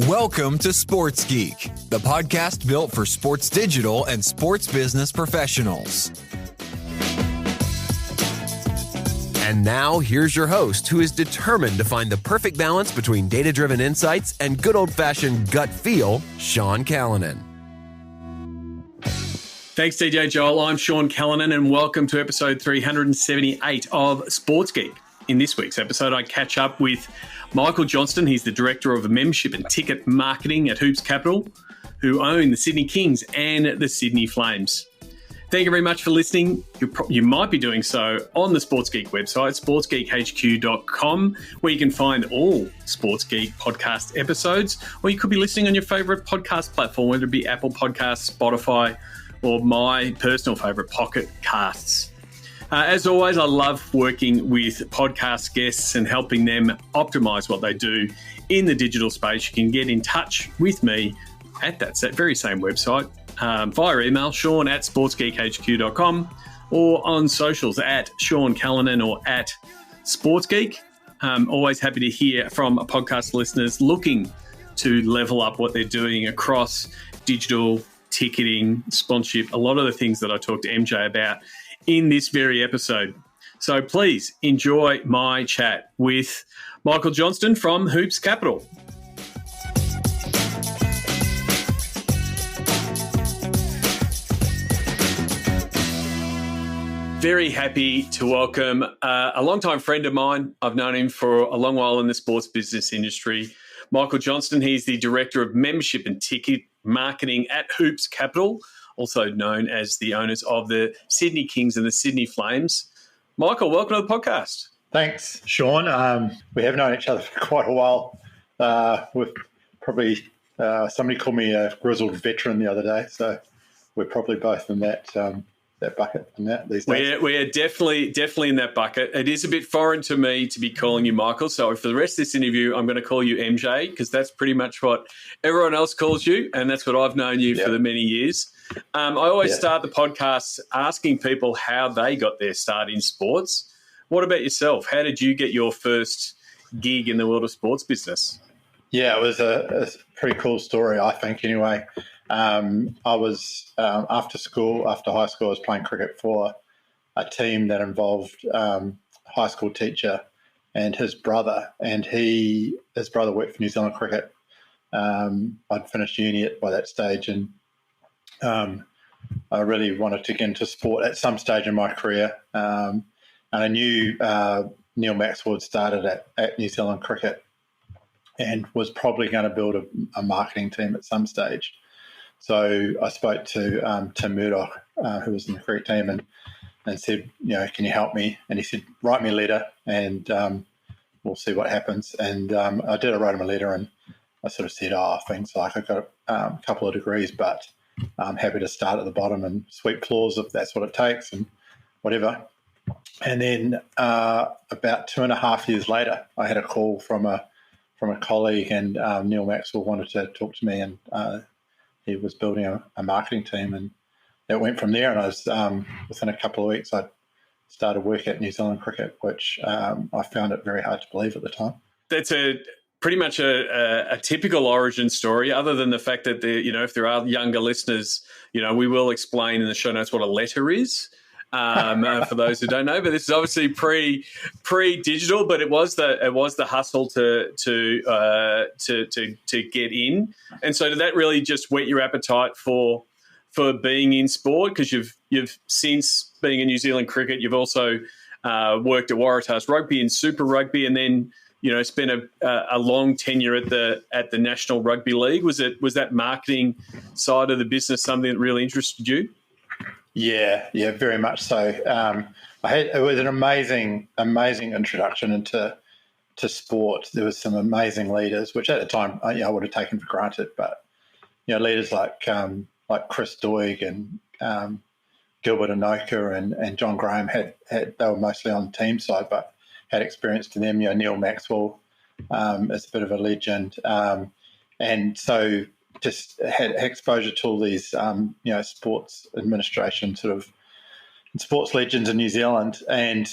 Welcome to Sports Geek, the podcast built for sports digital and sports business professionals. And now, here's your host, who is determined to find the perfect balance between data-driven insights and good old-fashioned gut feel, Sean Callanan. Thanks, DJ Joel. I'm Sean Callanan, and welcome to episode 378 of Sports Geek. In this week's episode, I catch up with Michael Johnstone. He's the Director of Membership and Ticket Marketing at Hoops Capital, who own the Sydney Kings and the Sydney Flames. Thank you very much for listening. You might be doing so on the Sports Geek website, sportsgeekhq.com, where you can find all Sports Geek podcast episodes, or you could be listening on your favourite podcast platform, whether it be Apple Podcasts, Spotify, or my personal favourite, Pocket Casts. As always, I love working with podcast guests and helping them optimize what they do in the digital space. You can get in touch with me at that very same website via email, sean@sportsgeekhq.com, or on socials at Sean Callanan or at SportsGeek. Always happy to hear from podcast listeners looking to level up what they're doing across digital, ticketing, sponsorship, a lot of the things that I talked to MJ about in this very episode. So please enjoy my chat with Michael Johnstone from Hoops Capital. Very happy to welcome a longtime friend of mine. I've known him for a long while in the sports business industry. Michael Johnstone, he's the Director of Membership and Ticket Marketing at Hoops Capital, also known as the owners of the Sydney Kings and the Sydney Flames. Michael, welcome to the podcast. Thanks, Sean. We have known each other for quite a while. We've probably somebody called me a grizzled veteran the other day, so we're probably both in that bucket in that these days. We are definitely in that bucket. It is a bit foreign to me to be calling you Michael, so for the rest of this interview, I'm going to call you MJ because that's pretty much what everyone else calls you, and that's what I've known you for the many years. I always start the podcast asking people how they got their start in sports. What about yourself? How did you get your first gig in the world of sports business? Yeah, it was a pretty cool story, I think, anyway. I was, after high school, I was playing cricket for a team that involved a high school teacher and his brother, and his brother worked for New Zealand Cricket. I'd finished uni by that stage, and I really wanted to get into sport at some stage in my career. And I knew Neil Maxwell had started at New Zealand Cricket and was probably going to build a marketing team at some stage. So I spoke to Tim Murdoch, who was in the cricket team, and said, can you help me? And he said, write me a letter and we'll see what happens. And I did. I wrote him a letter, and I sort of said, things like I've got a couple of degrees, but I'm happy to start at the bottom and sweep floors if that's what it takes and whatever. And then about 2.5 years later, I had a call from a colleague, and Neil Maxwell wanted to talk to me, and he was building a marketing team, and it went from there. And I was within a couple of weeks, I started work at New Zealand Cricket, which I found it very hard to believe at the time. That's pretty much a typical origin story, other than the fact that if there are younger listeners, we will explain in the show notes what a letter is. For those who don't know, but this is obviously pre-digital, but it was the hustle to get in. And so did that really just whet your appetite for being in sport? Because you've since being in New Zealand Cricket, you've also worked at Waratahs Rugby and Super Rugby, and then spent a long tenure at the National Rugby League. Was that marketing side of the business something that really interested you? Yeah, very much so. It was an amazing introduction into sport. There was some amazing leaders, which at the time I would have taken for granted. But leaders like Chris Doig and Gilbert Anoka and John Graham they were mostly on the team side, but had experience to them. Neil Maxwell is a bit of a legend, and so just had exposure to all these, sports administration sort of sports legends in New Zealand, and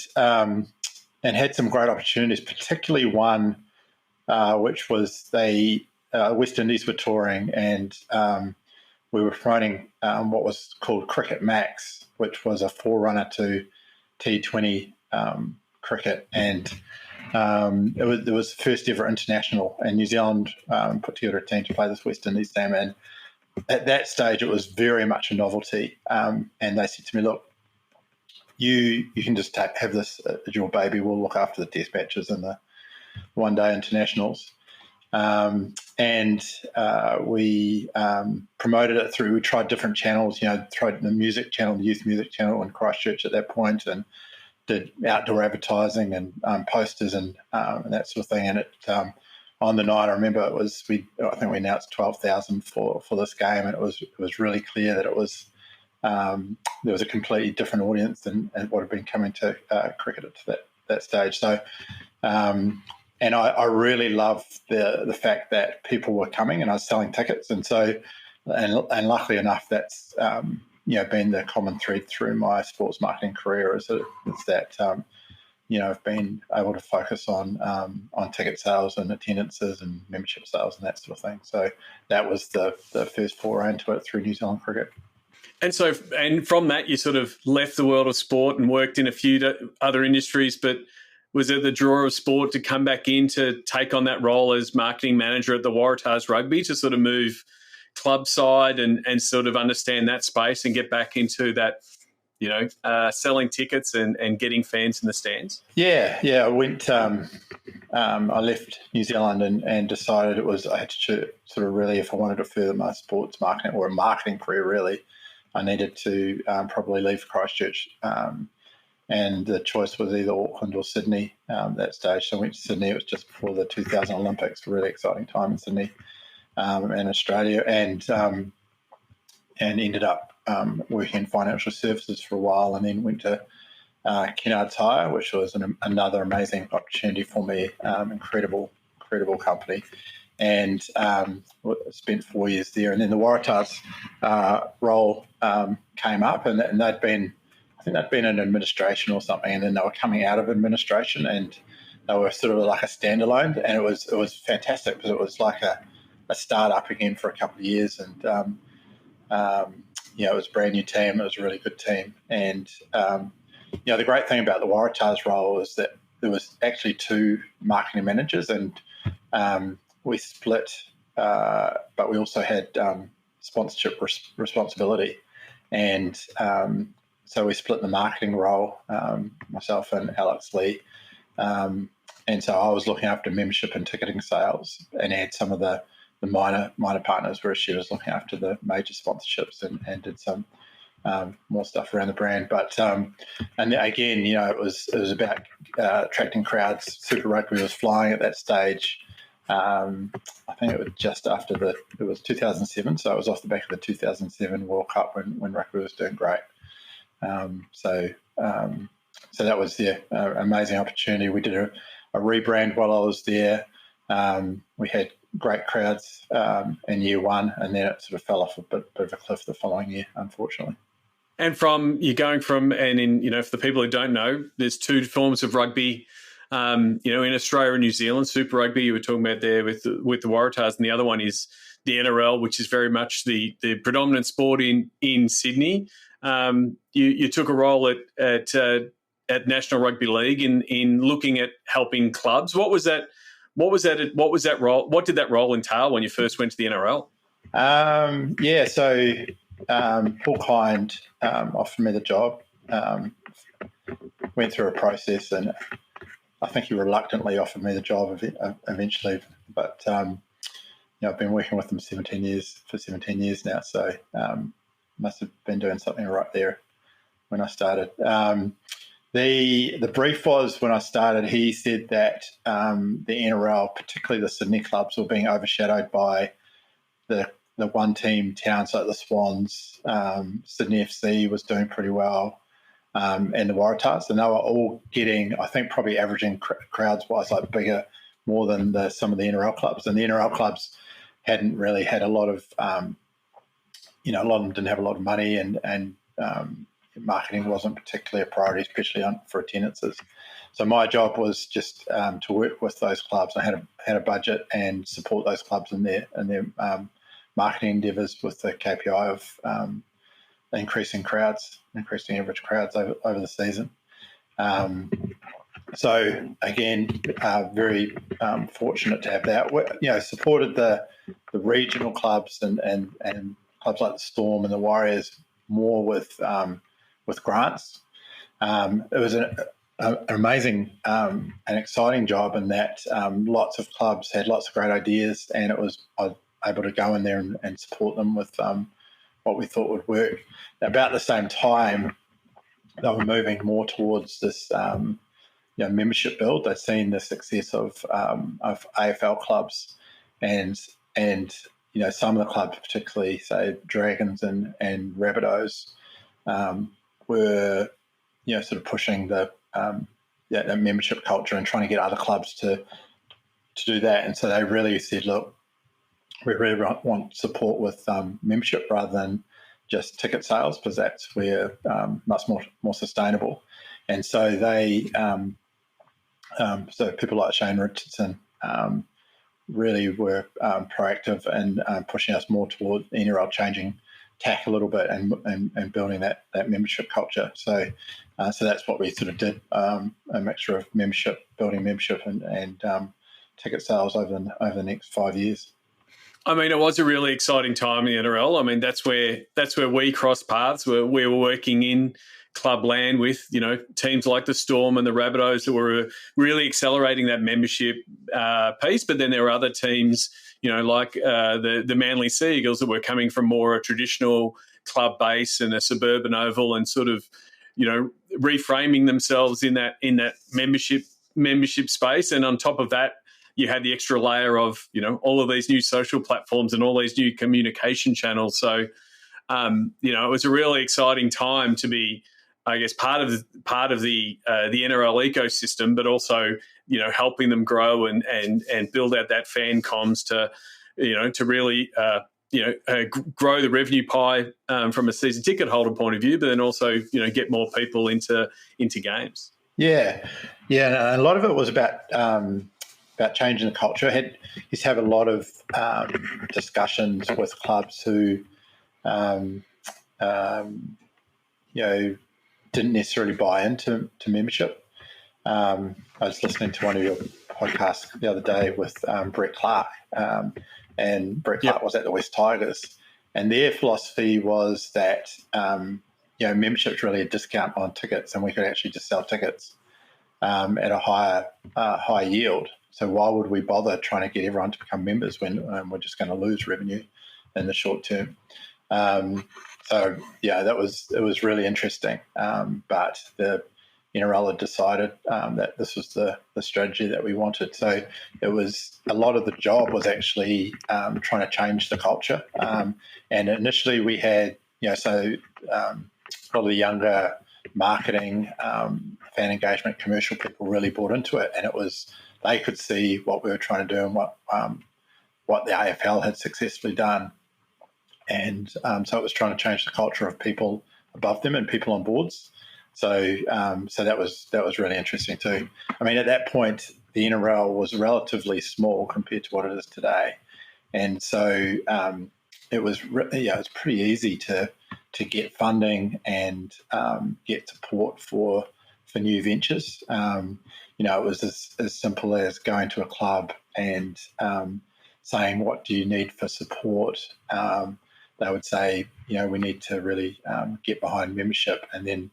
had some great opportunities, particularly one which was they West Indies were touring, and we were promoting what was called Cricket Max, which was a forerunner to T20 cricket, and it was the first ever international, and New Zealand put together a team to play this West Indies team, and at that stage it was very much a novelty, and they said to me, look, you can just have this as your baby, we'll look after the test matches and the one-day internationals. We promoted it through, we tried different channels, tried the music channel, the youth music channel in Christchurch at that point, and did outdoor advertising and posters and that sort of thing. And it on the night, I remember I think we announced 12,000 for this game, and it was really clear that it was there was a completely different audience than what had been coming to cricket at that stage. So, and I really loved the fact that people were coming and I was selling tickets, and so and luckily enough, that's been the common thread through my sports marketing career is that I've been able to focus on ticket sales and attendances and membership sales and that sort of thing. So that was the first foray into it through New Zealand cricket. And from that, you sort of left the world of sport and worked in a few other industries, but was it the draw of sport to come back in to take on that role as marketing manager at the Waratahs Rugby to sort of move club side and sort of understand that space and get back into that, selling tickets and getting fans in the stands? Yeah. I went, I left New Zealand and decided I had to sort of really, if I wanted to further my sports marketing or a marketing career really, I needed to probably leave Christchurch. And the choice was either Auckland or Sydney at that stage. So I went to Sydney. It was just before the 2000 Olympics, a really exciting time in Sydney and Australia, and ended up working in financial services for a while, and then went to Kennard's Hire, which was another amazing opportunity for me, incredible company, and spent 4 years there. And then the Waratahs role came up, and they'd been in administration or something, and then they were coming out of administration, and they were sort of like a standalone, and it was fantastic because it was like a start-up again for a couple of years, and it was a brand new team. It was a really good team, and the great thing about the Waratahs role is that there was actually two marketing managers, and we split, but we also had sponsorship responsibility, and so we split the marketing role, myself and Alex Lee, and so I was looking after membership and ticketing sales, and had some of the minor partners, where she was looking after the major sponsorships and did some more stuff around the brand. But and again, it was about attracting crowds. Super Rugby was flying at that stage. I think it was just after it was 2007, so it was off the back of the 2007 World Cup when rugby was doing great. So that was amazing opportunity. We did a rebrand while I was there. We had great crowds in year one, and then it sort of fell off a bit of a cliff the following year, unfortunately. And for the people who don't know, there's two forms of rugby, in Australia and New Zealand. Super Rugby, you were talking about there with the Waratahs, and the other one is the NRL, which is very much the predominant sport in Sydney. You took a role at National Rugby League in looking at helping clubs. What was that role? What did that role entail when you first went to the NRL? So Paul Kind offered me the job. Went through a process, and I think he reluctantly offered me the job eventually. But I've been working with them 17 years now, so must have been doing something right there when I started. The brief was, when I started, he said that the NRL, particularly the Sydney clubs, were being overshadowed by the one team towns like the Swans. Sydney FC was doing pretty well, and the Waratahs, and they were all getting, I think, probably averaging crowds wise like bigger, more than some of the NRL clubs. And the NRL clubs hadn't really had a lot of, a lot of them didn't have a lot of money, and marketing wasn't particularly a priority, especially for attendances. So my job was just to work with those clubs. I had a budget and support those clubs in their marketing endeavours with the KPI of increasing average crowds over the season. So again, very fortunate to have that. Supported the regional clubs and clubs like the Storm and the Warriors more with grants. It was an amazing and exciting job in that lots of clubs had lots of great ideas, and I was able to go in there and support them with what we thought would work. About the same time, they were moving more towards this membership build. They've seen the success of AFL clubs, and some of the clubs, particularly say Dragons and Rabbitohs, were sort of pushing the membership culture and trying to get other clubs to do that. And so they really said, look, we really want support with membership rather than just ticket sales, because that's where much more sustainable. And so they so people like Shane Richardson really were proactive in pushing us more toward the NRL changing tack a little bit and building that membership culture. So that's what we sort of did, a mixture of building membership and ticket sales over the next 5 years. I mean, it was a really exciting time in the NRL. I mean, that's where we crossed paths. We were working in club land with, teams like the Storm and the Rabbitohs that were really accelerating that membership piece. But then there were other teams, like the Manly Sea Eagles that were coming from more a traditional club base and a suburban oval, and sort of, reframing themselves in that membership space. And on top of that, you had the extra layer of, all of these new social platforms and all these new communication channels. So, it was a really exciting time to be, I guess, part of the NRL ecosystem, but also, helping them grow and build out that fan comms to really, grow the revenue pie from a season ticket holder point of view, but then also, get more people into games. Yeah. And a lot of it was about changing the culture. I used to have a lot of discussions with clubs who, didn't necessarily buy into membership. I was listening to one of your podcasts the other day with Brett Clark, and Brett Clark was at the West Tigers, and their philosophy was that membership's really a discount on tickets, and we could actually just sell tickets at a high yield. So why would we bother trying to get everyone to become members when we're just going to lose revenue in the short term? It was really interesting. But the NRL had decided that this was the strategy that we wanted. So it was a lot of the job was actually trying to change the culture. And initially we had, probably younger marketing, fan engagement, commercial people really bought into it, and they could see what we were trying to do and what the AFL had successfully done. And so it was trying to change the culture of people above them and people on boards. So that was really interesting too. I mean, at that point, the NRL was relatively small compared to what it is today, and so it was pretty easy to get funding and get support for new ventures. It was as simple as going to a club and saying, what do you need for support? They would say, we need to really get behind membership. And then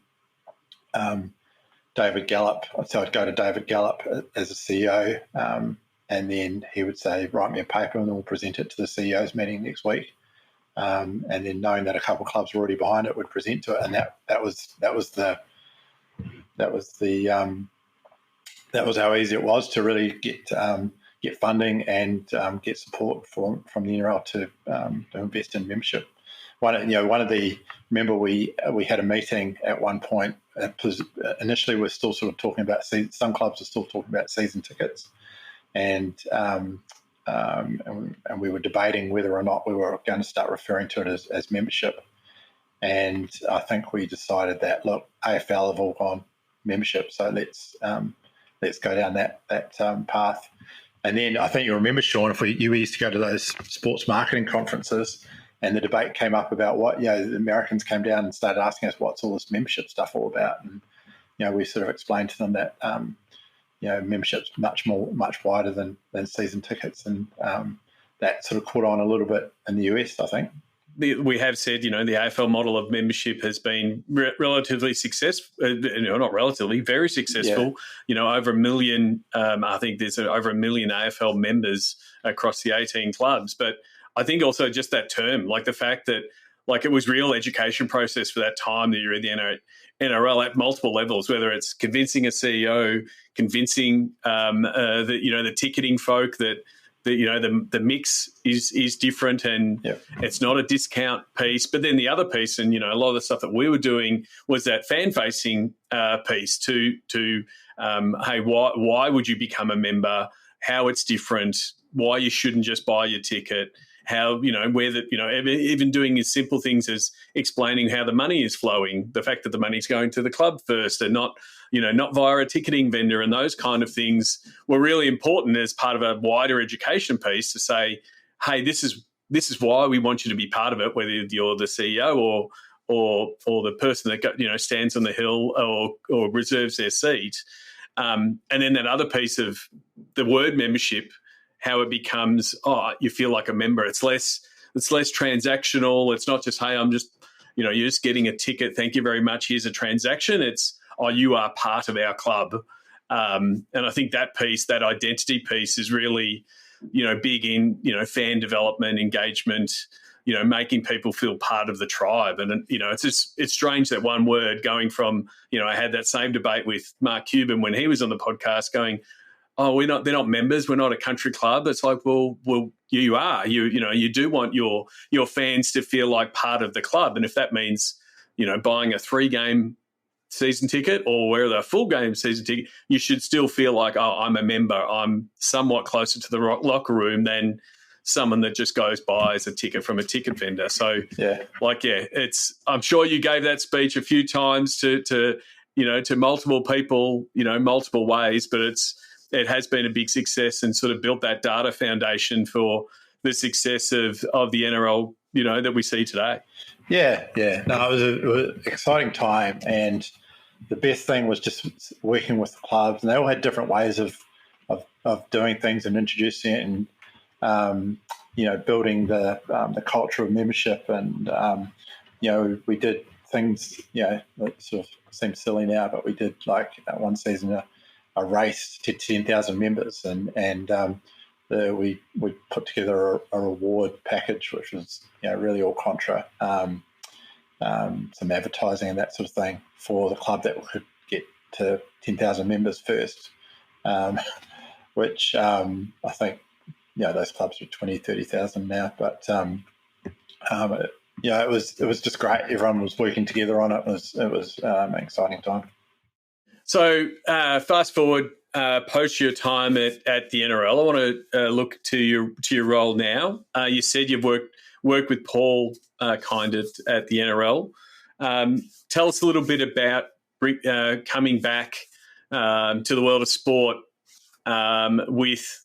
David Gallop, so I'd go to David Gallop as a CEO, and then he would say, write me a paper and then we'll present it to the CEO's meeting next week. And then knowing that a couple of clubs were already behind it, would present to it. And that was how easy it was to really get funding and get support from the NRL to invest in membership. Remember we had a meeting at one point. Initially, we're still sort of talking about some clubs are still talking about season tickets, and we were debating whether or not we were going to start referring to it as membership. And I think we decided that, look, AFL have all gone membership, so let's let's go down that path. And then I think you remember, Sean, if we used to go to those sports marketing conferences, and the debate came up about the Americans came down and started asking us what's all this membership stuff all about, and we sort of explained to them that membership's much wider than season tickets, and that sort of caught on a little bit in the US, I think. We have said, the AFL model of membership has been relatively successful, not relatively, very successful. Yeah. Over 1 million, I think there's over 1 million AFL members across the 18 clubs. But I think also just that term, like the fact that it was real education process for that time that you're in the NRL at multiple levels, whether it's convincing a CEO, convincing the ticketing folk that the mix is different, and it's not a discount piece. But then the other piece, and a lot of the stuff that we were doing was that fan facing piece to hey, why would you become a member? How it's different? Why you shouldn't just buy your ticket? How even doing as simple things as explaining how the money is flowing, the fact that the money's going to the club first and not via a ticketing vendor, and those kind of things were really important as part of a wider education piece to say, hey, this is why we want you to be part of it, whether you're the CEO or the person that stands on the hill or reserves their seat. And then that other piece of the word membership, how it becomes, you feel like a member. It's less transactional. It's not just, hey, I'm just, you're just getting a ticket. Thank you very much. Here's a transaction. It's, you are part of our club. And I think that piece, that identity piece is really, big in, fan development, engagement, making people feel part of the tribe. And, it's strange that one word going from, I had that same debate with Mark Cuban when he was on the podcast going, they're not members. We're not a country club. It's like, well, you are. You do want your fans to feel like part of the club, and if that means, buying a 3-game season ticket or wear a full game season ticket, you should still feel like, I'm a member. I'm somewhat closer to the locker room than someone that just goes buys a ticket from a ticket vendor. So, it's. I'm sure you gave that speech a few times to multiple people, multiple ways, but it has been a big success and sort of built that data foundation for the success of the NRL, that we see today. Yeah. No, it was an exciting time, and the best thing was just working with the clubs, and they all had different ways of doing things and introducing it, and building the culture of membership, and we did things that sort of seem silly now, but we did one season a race to 10,000 members, and we put together a reward package, which was really all contra, some advertising and that sort of thing for the club that could get to 10,000 members first, which I think those clubs are 20, 30,000 now, but it was just great. Everyone was working together on it. It was an exciting time. So fast forward post your time at the NRL, I want to look to your role now. You said you've worked with Paul kind of at the NRL. Tell us a little bit about coming back to the world of sport with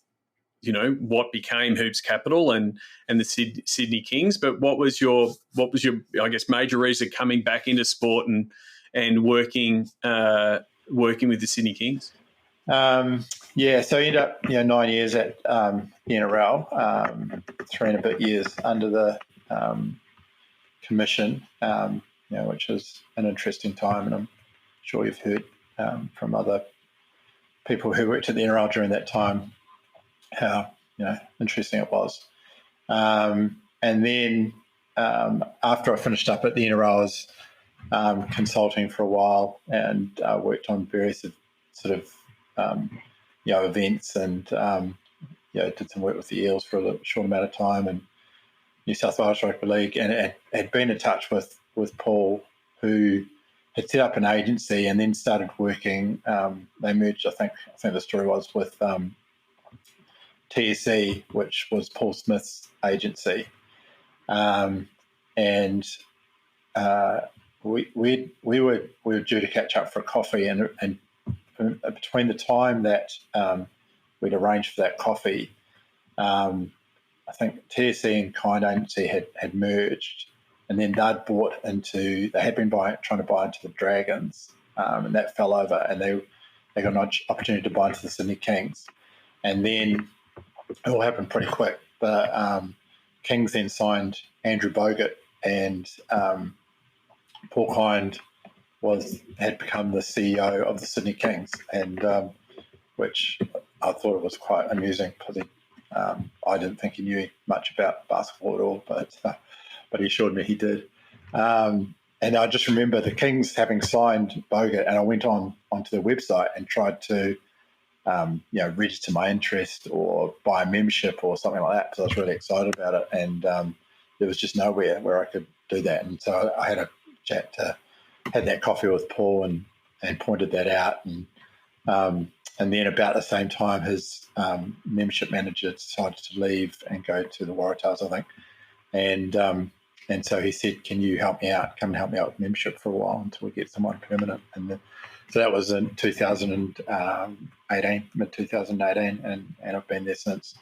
what became Hoops Capital and the Sydney Kings. But what was your I guess major reason coming back into sport and working with the Sydney Kings? So I ended up 9 years at the NRL, 3 and a bit years under the commission, which is an interesting time, and I'm sure you've heard from other people who worked at the NRL during that time how interesting it was. And then after I finished up at the NRL, I was consulting for a while and worked on various sort of events, and did some work with the Eels for a short amount of time, and New South Wales Rugby League, and had been in touch with Paul, who had set up an agency and then started working. They merged, I think the story was, with TSE, which was Paul Smith's agency, and we were due to catch up for a coffee, and between the time that we'd arranged for that coffee, I think TSC and Kind Agency had merged, and then they had been trying to buy into the Dragons, and that fell over, and they got an opportunity to buy into the Sydney Kings, and then it all happened pretty quick. The Kings then signed Andrew Bogut, and Paul Kind had become the CEO of the Sydney Kings, and which I thought it was quite amusing because I didn't think he knew much about basketball at all, but he assured me he did. And I just remember the Kings having signed Bogut, and I went onto their website and tried to register my interest or buy a membership or something like that because I was really excited about it, and there was just nowhere where I could do that. And so I had a chat had that coffee with Paul and pointed that out, and then about the same time his membership manager decided to leave and go to the Waratahs, I think, and so he said, "Can you help me out? Come and help me out with membership for a while until we get someone permanent." So that was in 2018, mid-2018, and I've been there since.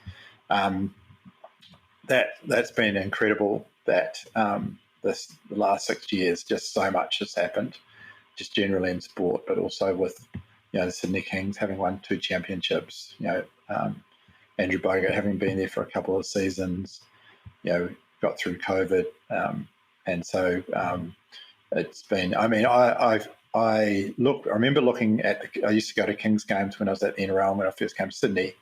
That's been incredible. That the last 6 years, just so much has happened, just generally in sport, but also with the Sydney Kings having won 2 championships. Andrew Bogut having been there for a couple of seasons. Got through COVID, and so it's been. I mean, I remember looking at. I used to go to Kings games when I was at the NRL when I first came to Sydney,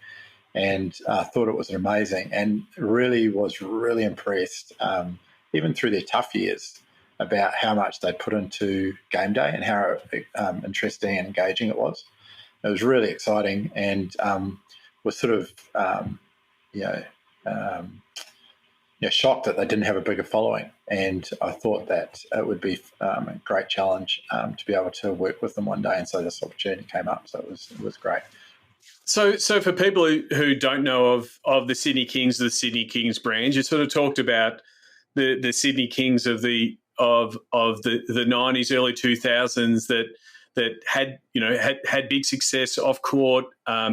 and thought it was amazing, and was really impressed, even through their tough years, about how much they put into game day and how interesting and engaging it was. It was really exciting, and was sort of shocked that they didn't have a bigger following. And I thought that it would be a great challenge to be able to work with them one day. And so this opportunity came up. So it was great. So for people who don't know of the Sydney Kings, the Sydney Kings brand, you sort of talked about the Sydney Kings of the 90s, early 2000s that had big success off court,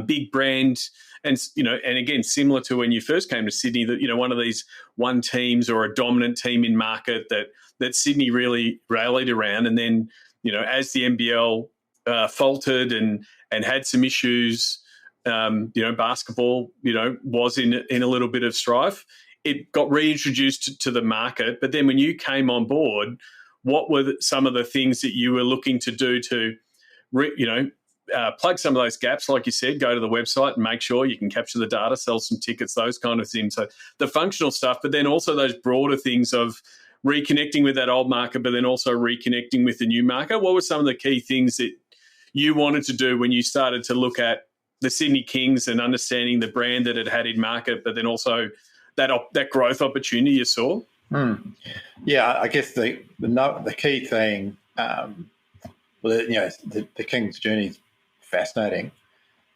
big brand. And again, similar to when you first came to Sydney, that one of these one teams or a dominant team in market that Sydney really rallied around. And then as the NBL faltered and had some issues, basketball was in a little bit of strife. It got reintroduced to the market. But then when you came on board, what were some of the things that you were looking to do to plug some of those gaps? Like you said, go to the website and make sure you can capture the data, sell some tickets, those kind of things. So the functional stuff, but then also those broader things of reconnecting with that old market, but then also reconnecting with the new market. What were some of the key things that you wanted to do when you started to look at the Sydney Kings and understanding the brand that it had in market, but then also that growth opportunity you saw? Yeah, I guess the key thing, the Kings' journey is fascinating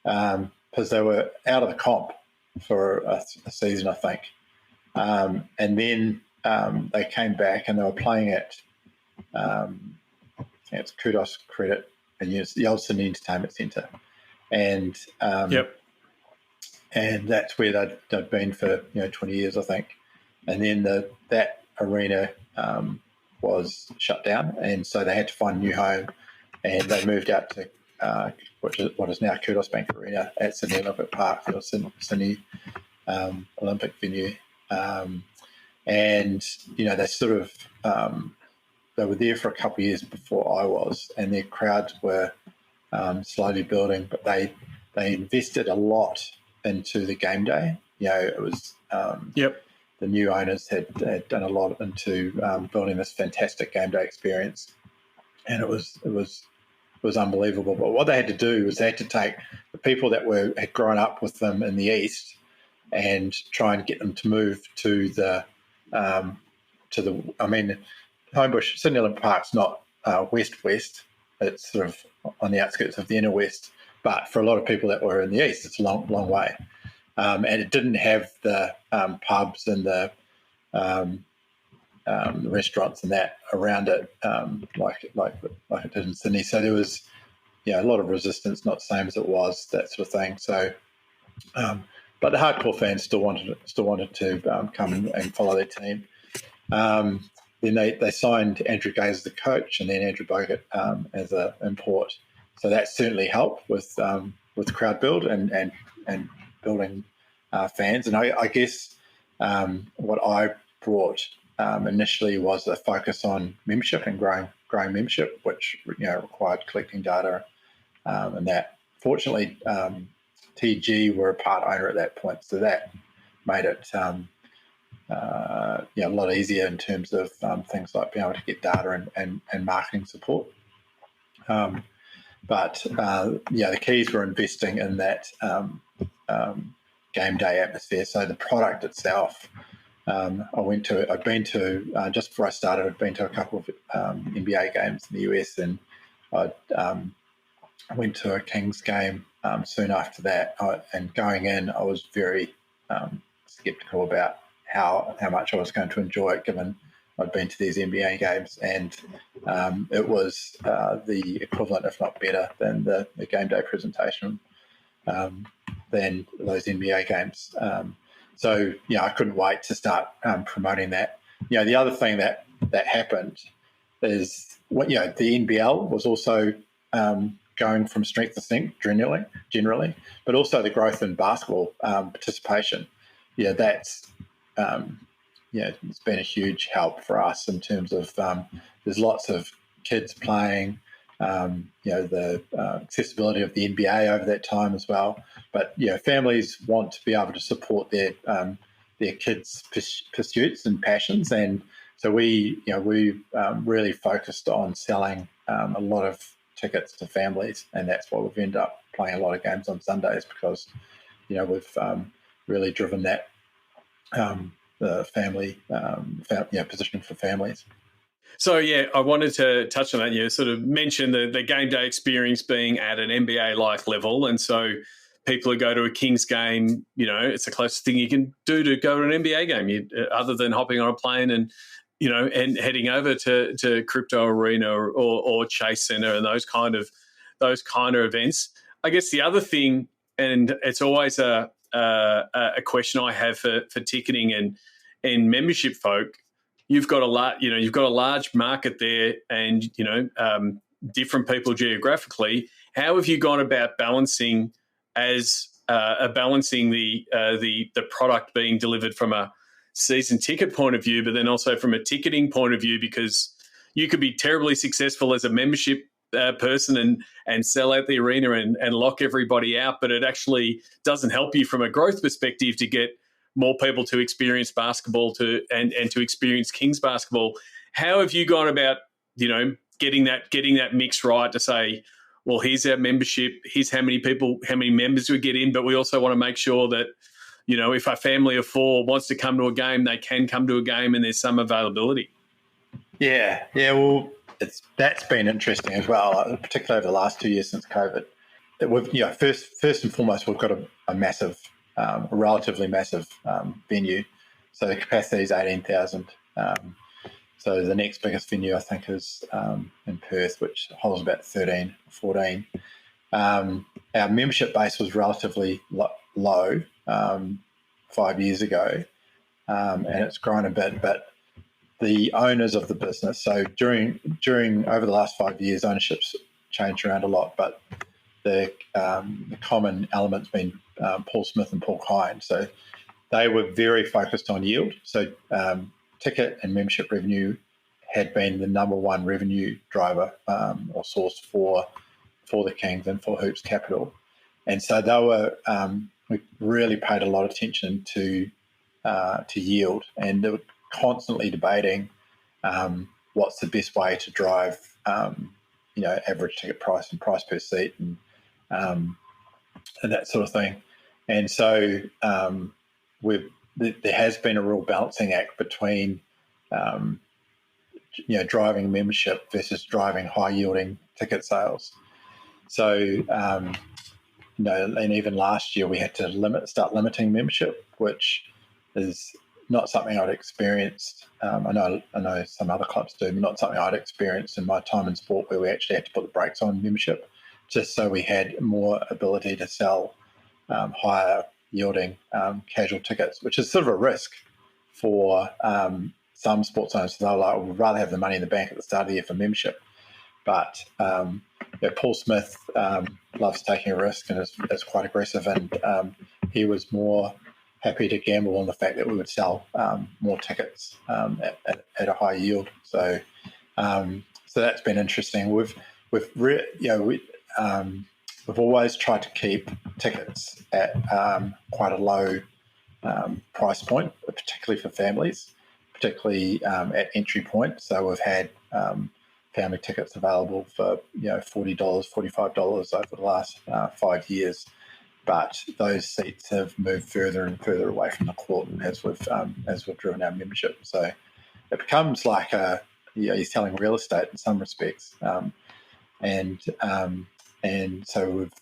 because they were out of the comp for a season, I think, and then they came back and they were playing at it's Kudos Credit and the old Sydney Entertainment Centre, and and that's where they'd been for 20 years, I think, and then that arena was shut down, and so they had to find a new home, and they moved out to what is now Kudos Bank Arena at Sydney Olympic Park, or Sydney Olympic venue, and they sort of they were there for a couple of years before I was, and their crowds were slowly building, but they invested a lot into the game day. It was the new owners had done a lot into building this fantastic game day experience, and it was unbelievable. But what they had to do was they had to take the people that had grown up with them in the east and try and get them to move to the Homebush, Sydney Olympic Park's not west. It's sort of on the outskirts of the inner west, but for a lot of people that were in the east, it's a long way. And it didn't have the pubs and the restaurants and that around it like it did in Sydney. So there was a lot of resistance, not the same as it was, that sort of thing. So, but the hardcore fans still wanted to come and follow their team. Then they signed Andrew Gaze as the coach, and then Andrew Bogut as an import. So that certainly helped with crowd build and building fans. And I guess what I brought initially was a focus on membership and growing membership, which required collecting data, and that. Fortunately, TG were a part owner at that point, so that made it a lot easier in terms of things like being able to get data and marketing support. But the keys were investing in that game day atmosphere. So the product itself, I'd been to just before I started, I'd been to a couple of NBA games in the US, and I went to a Kings game soon after that. And going in, I was very skeptical about how much I was going to enjoy it, given I'd been to these NBA games, and it was the equivalent, if not better, than the game day presentation than those NBA games. So I couldn't wait to start promoting that. The other thing that happened is the NBL was also going from strength to strength generally, but also the growth in basketball participation. That's it's been a huge help for us in terms of there's lots of kids playing, the accessibility of the NBA over that time as well. But families want to be able to support their kids' pursuits and passions, and so we really focused on selling a lot of tickets to families, and that's why we've ended up playing a lot of games on Sundays, because we've really driven that the family positioning for families. So, I wanted to touch on that. You sort of mentioned the game day experience being at an NBA-like level. And so people who go to a Kings game, it's the closest thing you can do to go to an NBA game, other than hopping on a plane and heading over to Crypto Arena or Chase Center and those kind of events. I guess the other thing, and it's always a question I have for ticketing and membership folk, you've got a large market there, and different people geographically. How have you gone about balancing the product being delivered from a season ticket point of view, but then also from a ticketing point of view? Because you could be terribly successful as a membership person and sell out the arena and lock everybody out, but it actually doesn't help you from a growth perspective to get more people to experience basketball and to experience Kings basketball. How have you gone about getting that mix right to say, well, here's our membership, here's how many members we get in, but we also want to make sure that if a family of four wants to come to a game, they can come to a game and there's some availability? Well, that's been interesting as well, particularly over the last 2 years since COVID. We've first and foremost, we've got a massive, a relatively massive venue. So the capacity is 18,000. So the next biggest venue, I think, is in Perth, which holds about 13, 14. Our membership base was relatively low 5 years ago, and it's grown a bit, but the owners of the business, so during over the last 5 years, ownership's changed around a lot, but the common elements been Paul Smith and Paul Kine. So they were very focused on yield. So ticket and membership revenue had been the number one revenue driver or source for the Kings and for Hoops Capital. And so they were we really paid a lot of attention to yield, and they were constantly debating what's the best way to drive average ticket price and price per seat and that sort of thing. And so there has been a real balancing act between driving membership versus driving high yielding ticket sales. So and even last year we had to start limiting membership, which is not something I'd experienced. I know some other clubs do, but not something I'd experienced in my time in sport, where we actually had to put the brakes on membership. just so we had more ability to sell higher yielding casual tickets, which is sort of a risk for some sports owners. So they're like, we'd rather have the money in the bank at the start of the year for membership. But Paul Smith loves taking a risk and is quite aggressive, and he was more happy to gamble on the fact that we would sell more tickets at a high yield. So that's been interesting. We've always tried to keep tickets at quite a low price point, particularly for families, particularly at entry point. So we've had family tickets available for $40, $45 over the last 5 years. But those seats have moved further and further away from the court as we've driven our membership. So it becomes like you're selling real estate in some respects, and so we've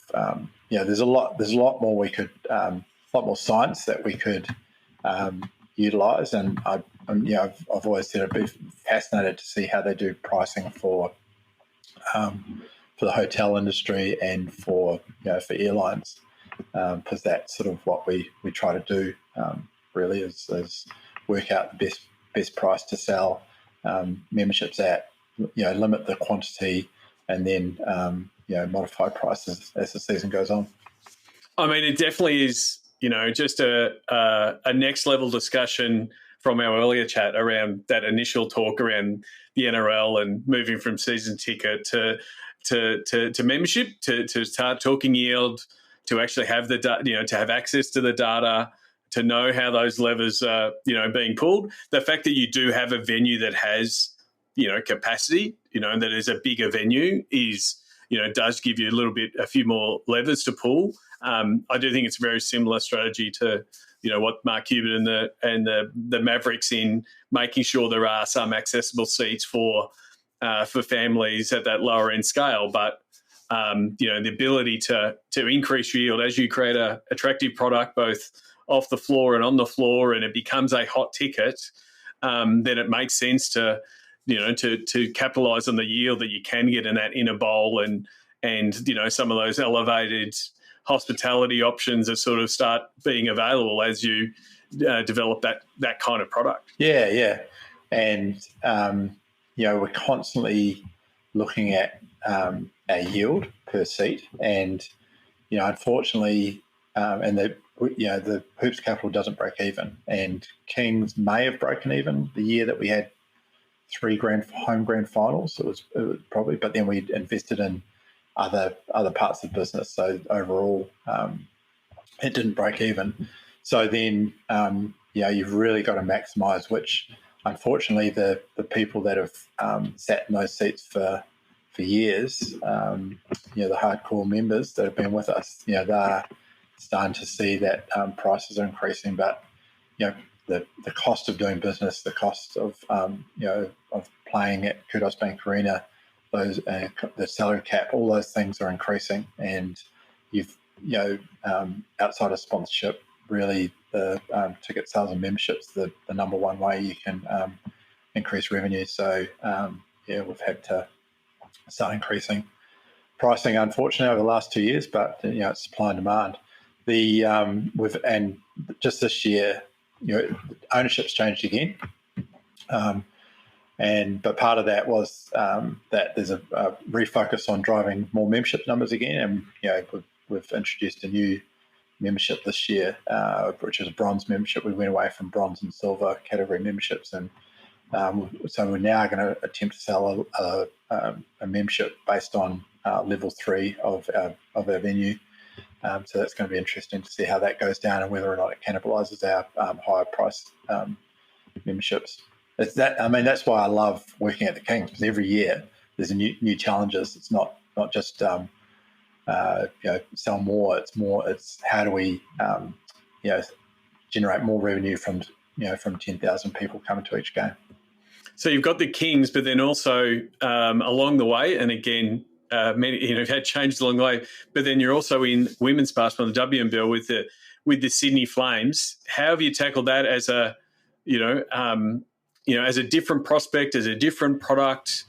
there's a lot more we could a lot more science that we could utilise, and I've always said I'd be fascinated to see how they do pricing for the hotel industry and for airlines, because that's sort of what we try to do really is work out the best price to sell memberships at, limit the quantity, and then modify prices as the season goes on. I mean, it definitely is, just a next level discussion from our earlier chat around that initial talk around the NRL and moving from season ticket to membership, to start talking yield, to actually have the to have access to the data, to know how those levers are being pulled. The fact that you do have a venue that has capacity, and that is a bigger venue is does give you a few more levers to pull. I do think it's a very similar strategy to what Mark Cuban and the Mavericks in making sure there are some accessible seats for families at that lower end scale. But the ability to increase your yield as you create a attractive product both off the floor and on the floor, and it becomes a hot ticket, then it makes sense to capitalise on the yield that you can get in that inner bowl, and some of those elevated hospitality options that sort of start being available as you develop that kind of product. Yeah. And, we're constantly looking at our yield per seat, and, unfortunately, and the Hoops Capital doesn't break even, and Kings may have broken even the year that we had 3 home grand finals. It was probably, but then we invested in other parts of the business. So overall, it didn't break even. So then, you've really got to maximise, which unfortunately the people that have sat in those seats for years, the hardcore members that have been with us, they're starting to see that prices are increasing, but the cost of doing business, the cost of of playing at Kudos Bank Arena, those the salary cap, all those things are increasing, and you've outside of sponsorship, really the ticket sales and memberships the number one way you can increase revenue. So we've had to start increasing pricing, unfortunately, over the last 2 years, but it's supply and demand. And just this year, ownership's changed again. But part of that was that there's a refocus on driving more membership numbers again, and we've introduced a new membership this year, which is a bronze membership. We went away from bronze and silver category memberships, and so we're now going to attempt to sell a membership based on level 3 of our venue. So that's going to be interesting to see how that goes down and whether or not it cannibalises our higher price memberships. That's why I love working at the Kings, because every year there's a new challenges. It's not just sell more. It's how do we generate more revenue from 10,000 people coming to each game. So you've got the Kings, but then also along the way, and again, many had changed along the way. But then you're also in women's basketball, the WNBL with the Sydney Flames. How have you tackled that as a as a different prospect, as a different product,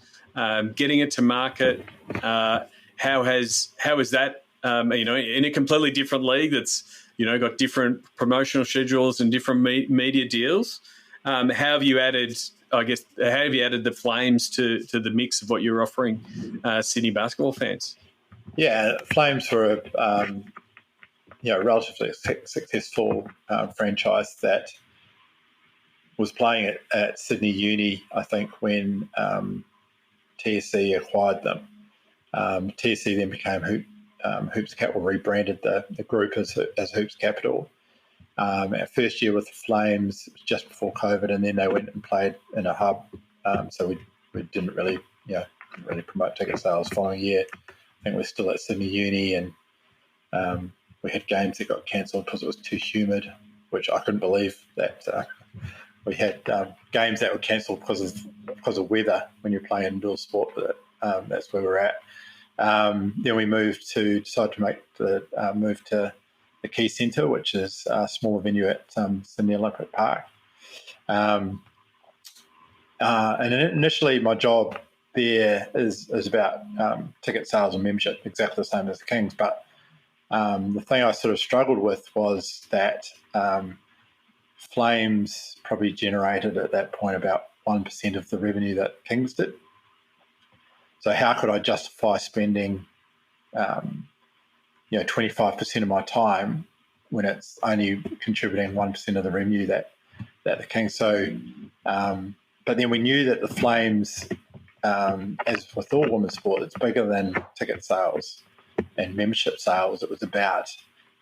getting it to market? How how is that, in a completely different league that's, got different promotional schedules and different media deals? How have you added the Flames to the mix of what you're offering Sydney basketball fans? Yeah, Flames were a relatively successful franchise that was playing at Sydney Uni, I think, when TSC acquired them. TSC then became Hoops Capital, rebranded the group as Hoops Capital. Our first year with the Flames was just before COVID, and then they went and played in a hub. So we didn't really promote ticket sales following year. I think we're still at Sydney Uni, and we had games that got cancelled because it was too humid, which I couldn't believe that we had games that were cancelled because of weather when you're playing indoor sport. But that's where we're at. Then we decided to make the move to the Key Centre, which is a smaller venue at Sydney Olympic Park. And initially, my job there is about ticket sales and membership, exactly the same as the Kings. But the thing I sort of struggled with was that Flames probably generated at that point about 1% of the revenue that Kings did. So how could I justify spending 25% of my time when it's only contributing 1% of the revenue that the Kings? So, but then we knew that the Flames, as with all women's sport, it's bigger than ticket sales and membership sales. It was about,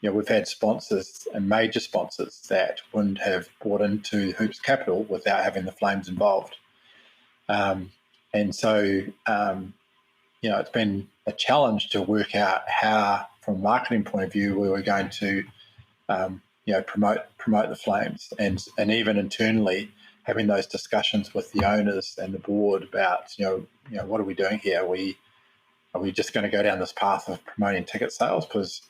we've had sponsors and major sponsors that wouldn't have bought into Hoops Capital without having the Flames involved. And so, it's been a challenge to work out how, from a marketing point of view, we were going to, promote the Flames, and even internally having those discussions with the owners and the board about, what are we doing here? Are we just going to go down this path of promoting ticket sales? Because,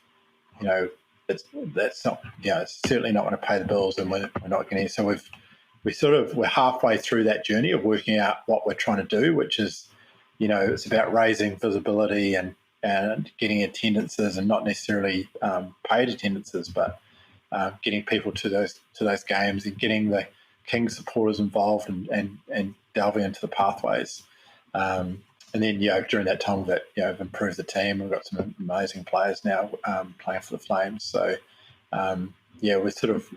that's not, it's certainly not going to pay the bills, and we're not getting. So we're halfway through that journey of working out what we're trying to do, which is, it's about raising visibility and getting attendances, and not necessarily paid attendances, but getting people to those games and getting the Kings supporters involved and delving into the pathways. And then, during that time, we've improved the team. We've got some amazing players now playing for the Flames. So, we're sort of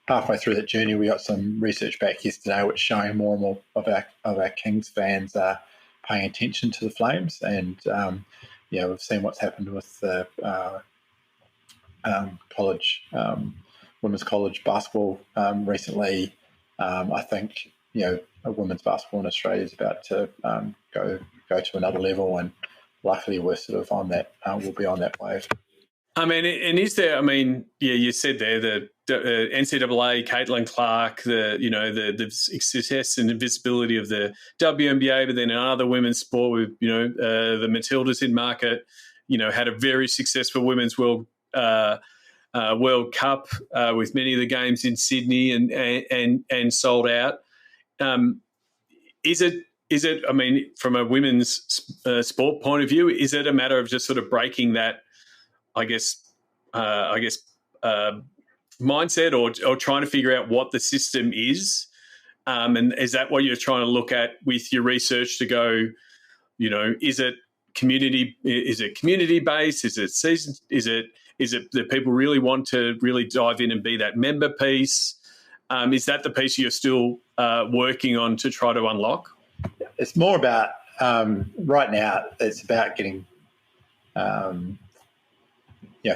halfway through that journey. We got some research back yesterday, which showing more and more of our Kings fans are paying attention to the Flames, and we've seen what's happened with the women's college basketball recently. I think women's basketball in Australia is about to go to another level, and luckily we're sort of on that. We'll be on that wave. I mean, and is there? I mean, you said there that NCAA, Caitlin Clark, the success and the visibility of the WNBA, but then another women's sport with the Matildas in market, had a very successful women's World Cup with many of the games in Sydney and sold out. Is it? I mean, from a women's sport point of view, is it a matter of just sort of breaking that, I guess, mindset, or trying to figure out what the system is, and is that what you're trying to look at with your research to go, is it community based? Is it season? Is it that people really want to really dive in and be that member piece? Is that the piece you're still working on to try to unlock? It's more about right now. It's about getting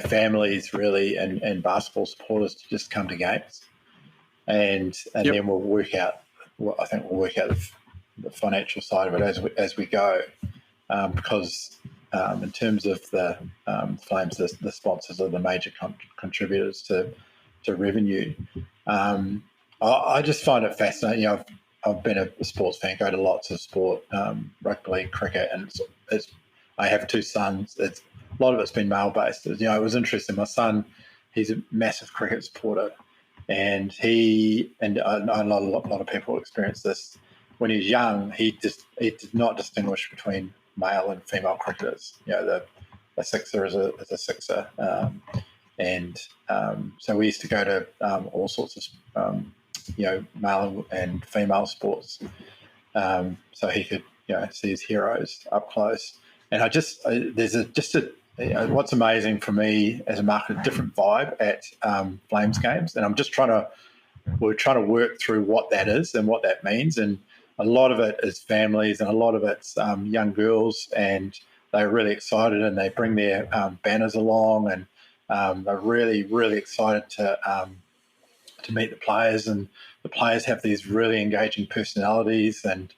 families really and basketball supporters to just come to games, and then we'll work out. I think we'll work out the financial side of it as we go, because in terms of the Flames, the sponsors are the major contributors to revenue. I just find it fascinating. I've been a sports fan, go to lots of sport, rugby league, cricket, and I have two sons. A lot of it's been male-based. It was interesting. My son, he's a massive cricket supporter, and I know a lot of people experience this. When he was young, he did not distinguish between male and female cricketers. The sixer is a sixer, so we used to go to all sorts of male and female sports, so he could see his heroes up close. And what's amazing for me as a marketer, different vibe at Flames games, and we're trying to work through what that is and what that means. And a lot of it is families, and a lot of it's young girls, and they're really excited, and they bring their banners along, and they're really, really excited to meet the players. And the players have these really engaging personalities, and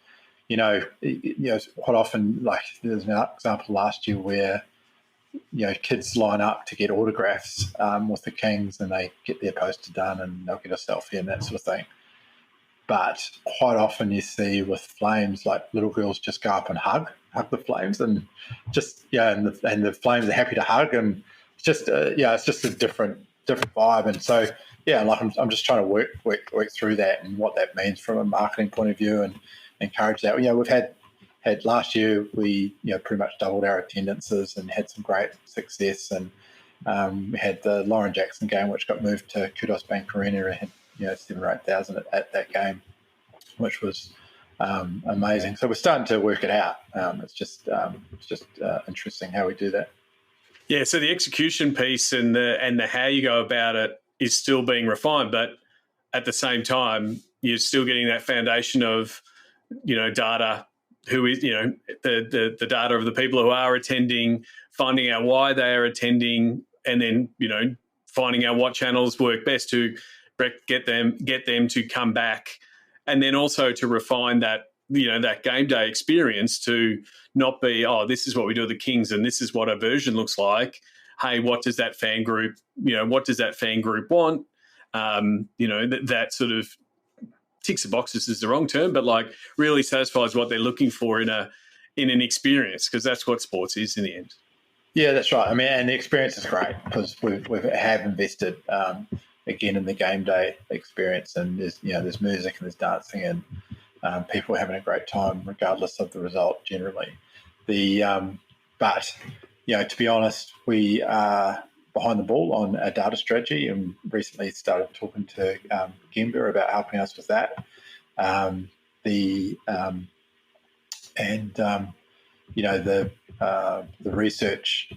quite often, like there's an example last year where kids line up to get autographs with the Kings, and they get their poster done, and they'll get a selfie and that sort of thing. But quite often you see with Flames, like little girls just go up and hug the Flames, and and the Flames are happy to hug, and it's just a different vibe. And so I'm just trying to work through that and what that means from a marketing point of view, and encourage that. We've had last year, we pretty much doubled our attendances and had some great success, and we had the Lauren Jackson game, which got moved to Kudos Bank Arena, and had 7,000 or 8,000 at that game, which was amazing. So we're starting to work it out. It's just interesting how we do that. Yeah. So the execution piece and the how you go about it is still being refined, but at the same time, you're still getting that foundation of data. Who is the data of the people who are attending, finding out why they are attending, and then finding out what channels work best to get them to come back, and then also to refine that that game day experience to not be, oh, this is what we do at the Kings and this is what our version looks like. Hey, what does that fan group want? That sort of ticks the boxes is the wrong term, but like really satisfies what they're looking for in an experience, because that's what sports is in the end. Yeah, that's right. I mean, and the experience is great because we have invested again in the game day experience, and there's music and there's dancing, and people are having a great time regardless of the result generally. But to be honest, we are behind the ball on our data strategy, and recently started talking to Gemba about helping us with that. The research,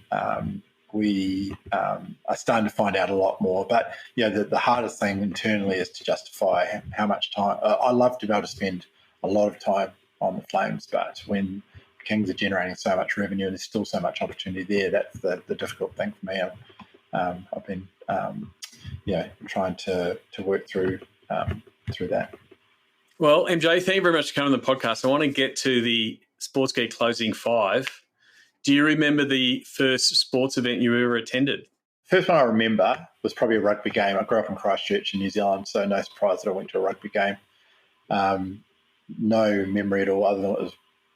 we are starting to find out a lot more. But the hardest thing internally is to justify how much time. I love to be able to spend a lot of time on the Flames, but when Kings are generating so much revenue and there's still so much opportunity there, that's the difficult thing for me. I've been trying to work through that. Well, MJ, thank you very much for coming on the podcast. I want to get to the Sports Geek Closing 5. Do you remember the first sports event you ever attended? First one I remember was probably a rugby game. I grew up in Christchurch in New Zealand, so no surprise that I went to a rugby game. No memory at all, other than it was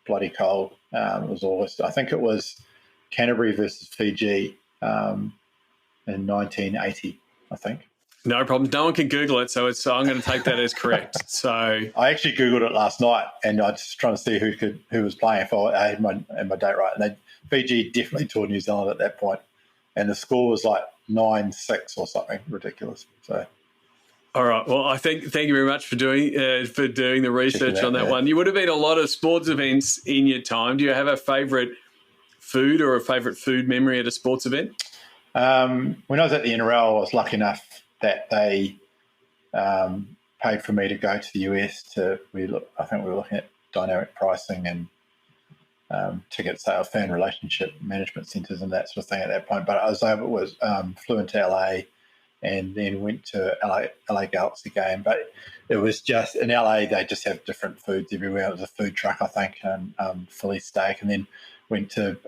bloody cold. It was August. I think it was Canterbury versus Fiji in 1980, I think. No problem. No one can Google it, so I'm going to take that as correct. So I actually Googled it last night, and I was just trying to see who was playing, if I had my date right. And Fiji definitely toured New Zealand at that point, and the score was like 9-6 or something ridiculous. So, all right. Well, I thank you very much for doing the research on that one. You would have been a lot of sports events in your time. Do you have a favourite food or a favourite food memory at a sports event? When I was at the NRL, I was lucky enough that they paid for me to go to the US. I think we were looking at dynamic pricing and ticket sale, fan relationship management centres, and that sort of thing at that point. But I flew into LA and then went to LA Galaxy game. But it was just in LA, they just have different foods everywhere. It was a food truck, I think, and Philly steak, and then went to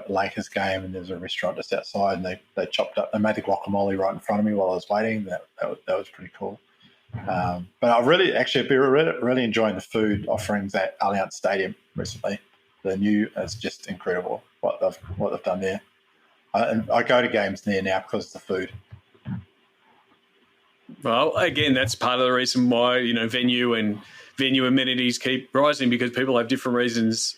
Lakers game, and there's a restaurant just outside, and they chopped up. They made the guacamole right in front of me while I was waiting. That was pretty cool. But I've been really enjoying the food offerings at Allianz Stadium recently. The new is just incredible what they've done there. I go to games there now because of the food. Well, again, that's part of the reason why venue and venue amenities keep rising because people have different reasons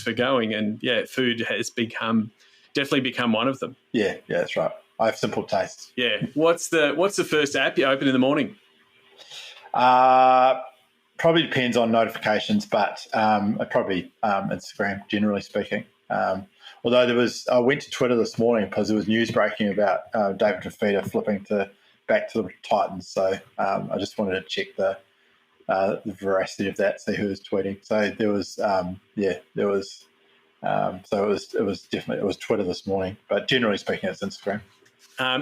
for going. And, food has definitely become one of them. Yeah, that's right. I have simple tastes. Yeah. What's the first app you open in the morning? Probably depends on notifications, but probably Instagram, generally speaking. Although I went to Twitter this morning because there was news breaking about David Fafita flipping back to the Titans. So I just wanted to check the veracity of that, see who was tweeting. So there was, so it was Twitter this morning, but generally speaking, it's Instagram.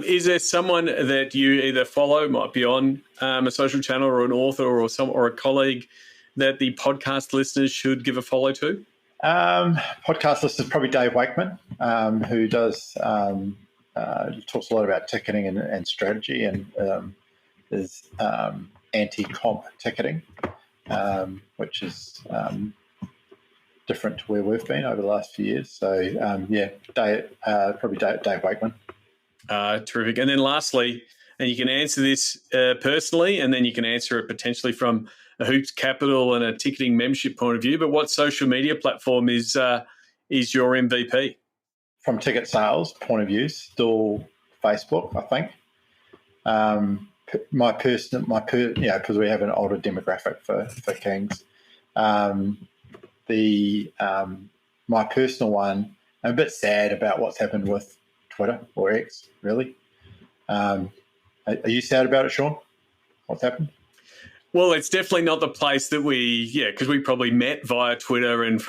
Is there someone that you either follow, might be on a social channel, or an author or a colleague that the podcast listeners should give a follow to? Podcast listeners, probably Dave Wakeman, who does talks a lot about ticketing and strategy, and is anti-comp ticketing, which is different to where we've been over the last few years. So probably Dave Wakeman. Terrific. And then lastly, and you can answer this personally, and then you can answer it potentially from a Hoops Capital and a ticketing membership point of view, but what social media platform is your MVP? From ticket sales point of view, still Facebook, I think. Because we have an older demographic for Kings. My personal one, I'm a bit sad about what's happened with Twitter or X, really. Are you sad about it, Sean? What's happened? Well, it's definitely not the place that because we probably met via Twitter and,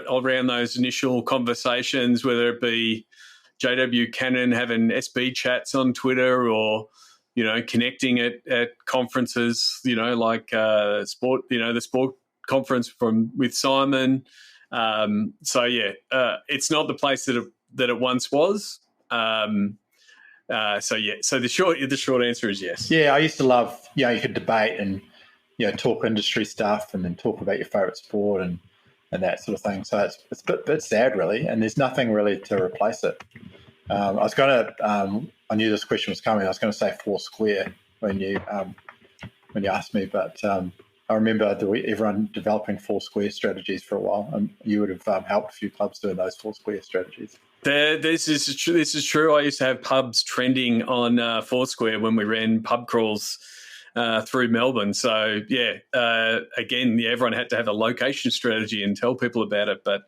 around those initial conversations, whether it be JW Cannon having SB chats on Twitter or, connecting at conferences, like the sport conference with Simon. It's not the place that it once was. So the short answer is yes. Yeah, I used to love, you could debate and, talk industry stuff and then talk about your favourite sport and that sort of thing. So it's a bit sad, really, and there's nothing really to replace it. I knew this question was coming. I was going to say Foursquare when you asked me, but I remember everyone developing Foursquare strategies for a while, and you would have helped a few clubs doing those Foursquare strategies. This is true. I used to have pubs trending on Foursquare when we ran pub crawls through Melbourne. So, everyone had to have a location strategy and tell people about it. But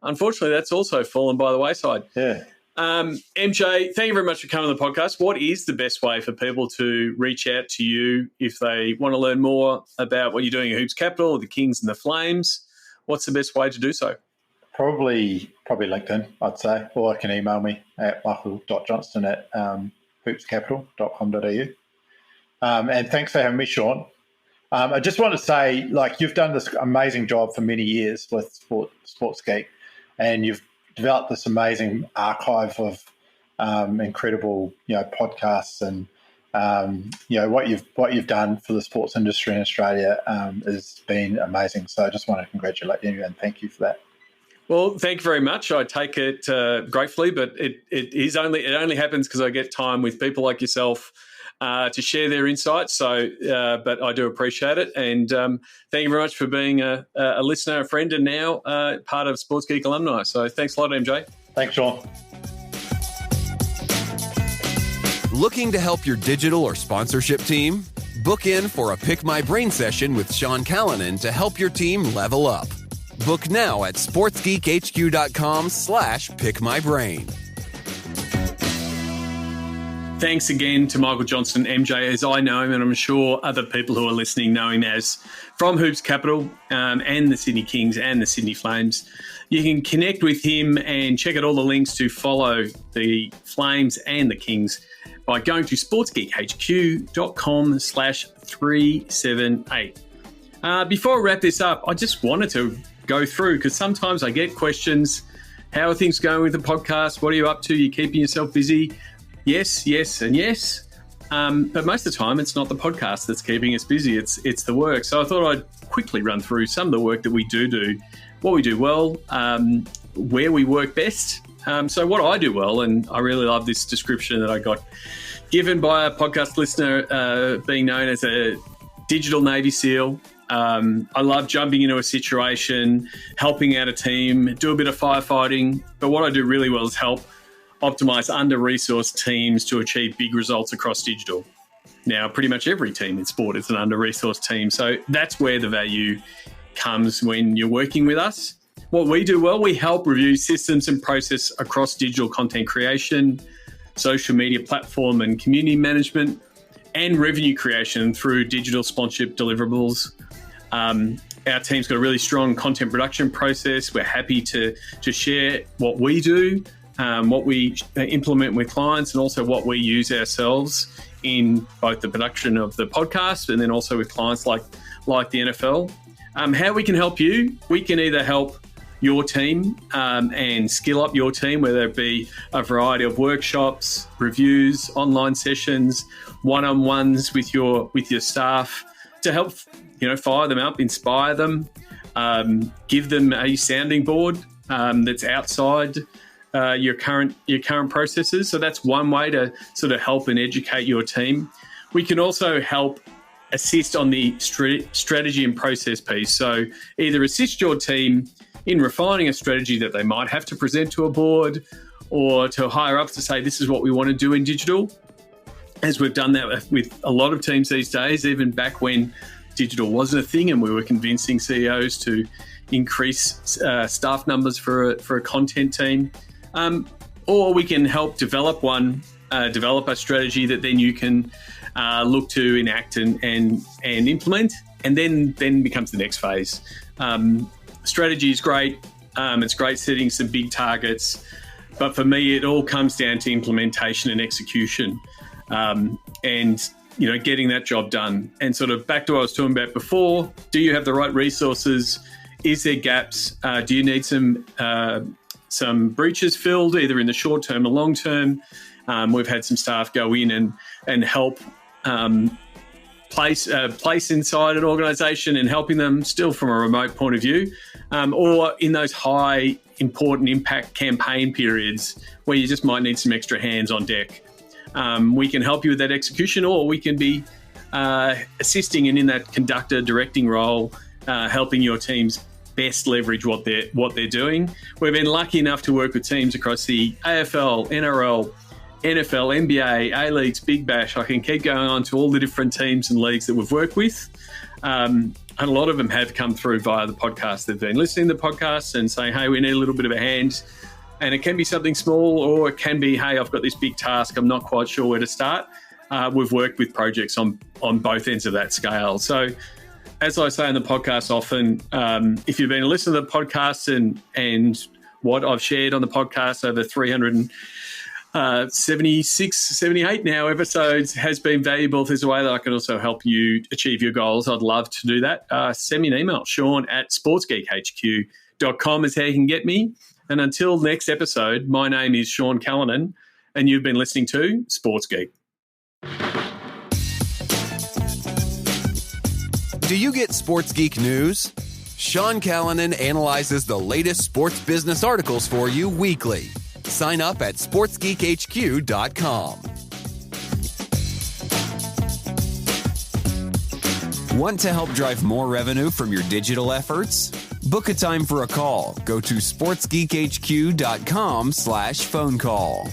unfortunately, that's also fallen by the wayside. Yeah. MJ, thank you very much for coming on the podcast. What is the best way for people to reach out to you if they want to learn more about what you're doing at Hoops Capital or the Kings and the Flames? What's the best way to do so? Probably LinkedIn, I'd say, or they can email me at michael.johnston@hoopscapital.com.au. And thanks for having me, Sean. I just want to say, you've done this amazing job for many years with Sports Geek, and you've developed this amazing archive of incredible, podcasts, and what you've done for the sports industry in Australia has been amazing. So I just want to congratulate you and thank you for that. Well, thank you very much. I take it gratefully, but it only happens because I get time with people like yourself to share their insights. So, but I do appreciate it, and thank you very much for being a listener, a friend, and now part of Sports Geek alumni. So, thanks a lot, MJ. Thanks, Sean. Looking to help your digital or sponsorship team? Book in for a Pick My Brain session with Sean Callanan to help your team level up. Book now at sportsgeekhq.com/pickmybrain. Thanks again to Michael Johnstone, MJ, as I know him, and I'm sure other people who are listening know him as from Hoops Capital and the Sydney Kings and the Sydney Flames. You can connect with him and check out all the links to follow the Flames and the Kings by going to sportsgeekhq.com/378. Before I wrap this up, I just wanted to go through, because sometimes I get questions. How are things going with the podcast? What are you up to? You keeping yourself busy? Yes, and yes. But most of the time, it's not the podcast that's keeping us busy. It's the work. So I thought I'd quickly run through some of the work that we do, what we do well, where we work best. So what I do well, and I really love this description that I got given by a podcast listener, being known as a digital Navy SEAL, I love jumping into a situation, helping out a team, do a bit of firefighting. But what I do really well is help optimize under-resourced teams to achieve big results across digital. Now, pretty much every team in sport is an under-resourced team. So that's where the value comes when you're working with us. What we do well, we help review systems and process across digital content creation, social media platform and community management, and revenue creation through digital sponsorship deliverables. Our team's got a really strong content production process. We're happy to share what we do, what we implement with clients, and also what we use ourselves in both the production of the podcast and then also with clients like the NFL. How we can help you, we can either help your team and skill up your team, whether it be a variety of workshops, reviews, online sessions, one-on-ones with your staff to help fire them up, inspire them, give them a sounding board that's outside your current processes. So that's one way to sort of help and educate your team. We can also help assist on the strategy and process piece. So either assist your team in refining a strategy that they might have to present to a board, or to higher ups to say, this is what we want to do in digital. As we've done that with a lot of teams these days, even back when digital wasn't a thing and we were convincing CEOs to increase staff numbers for a content team. Or we can help develop a strategy that then you can look to enact and implement, and then becomes the next phase. Strategy is great. It's great setting some big targets, but for me, it all comes down to implementation and execution, and getting that job done. And sort of back to what I was talking about before: do you have the right resources? Is there gaps? Do you need some breaches filled, either in the short term or long term? We've had some staff go in and help place inside an organisation and helping them still from a remote point of view, or in those high important impact campaign periods where you just might need some extra hands on deck. We can help you with that execution, or we can be assisting and in that conductor directing role, helping your teams best leverage what they're doing. We've been lucky enough to work with teams across the AFL, NRL, NFL, NBA, A-Leagues, Big Bash. I can keep going on to all the different teams and leagues that we've worked with. And a lot of them have come through via the podcast. They've been listening to the podcast and saying, hey, we need a little bit of a hand. And it can be something small, or it can be, hey, I've got this big task, I'm not quite sure where to start. We've worked with projects on both ends of that scale. So as I say in the podcast often, if you've been a listener to the podcast and what I've shared on the podcast over 376, 78 now episodes has been valuable. If there's a way that I can also help you achieve your goals, I'd love to do that. Send me an email, Sean@sportsgeekhq.com is how you can get me. And until next episode, my name is Sean Callanan, and you've been listening to Sports Geek. Do you get Sports Geek news? Sean Callanan analyzes the latest sports business articles for you weekly. Sign up at sportsgeekhq.com. Want to help drive more revenue from your digital efforts? Book a time for a call. Go to sportsgeekhq.com/phone call.